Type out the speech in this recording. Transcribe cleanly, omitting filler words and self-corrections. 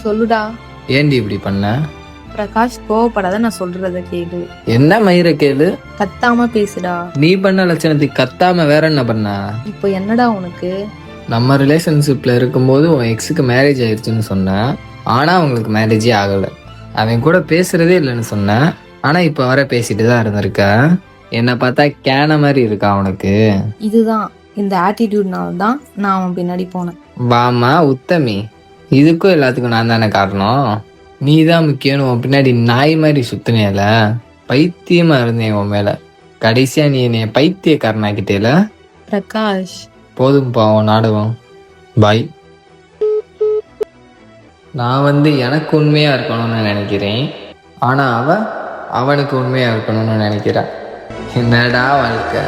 சொல்லுடா. ஏண்டி இப்படி பண்ண? பிரகாஷ் கோவப்படாத, நான் சொல்றத கேளு. என்ன மயிர கேளு. கத்தாம பேசுடா. நீ பண்ண லட்சணத்துக்கு கத்தாம வேற என்ன பண்ண? இப்போ என்னடா உனக்கு? நம்ம ரிலேஷன்ஷிப்ல இருக்கும்போது உன் எக்ஸுக்கு மேரேஜ் ஆயிடுச்சுன்னு சொன்னேன். ஆனா அவங்களுக்கு மேரேஜே ஆகல. அவன் கூட பேசுறதே இல்லைன்னு சொன்னேன். ஆனா இப்ப வர பேசிட்டு தான் இருந்திருக்க. என்னை பார்த்தா கேன மாதிரி இருக்கா உனக்கு? இதுதான் இந்த ஆட்டிடியூட்னால தான் நான் அவன் பின்னாடி போனேன். வாமா உத்தமி, இதுக்கும் எல்லாத்துக்கும் நான் தானே காரணம். நீ தான் முக்கியம்னு உன் பின்னாடி நாய் மாதிரி சுத்தினேல. பைத்தியமா இருந்தேன் உன் மேல. கடைசியா நீ என்னைய பைத்தியக்காரனாக்கிட்டேல. பிரகாஷ், போதும்பா உன் நாடகம். பாய். நான் எனக்கு உண்மையா இருக்கணும்னு நினைக்கிறேன். ஆனா அவனுக்கு உண்மையா இருக்கணும்னு நினைக்கிறேன். என்னடா வாழ்க்கை.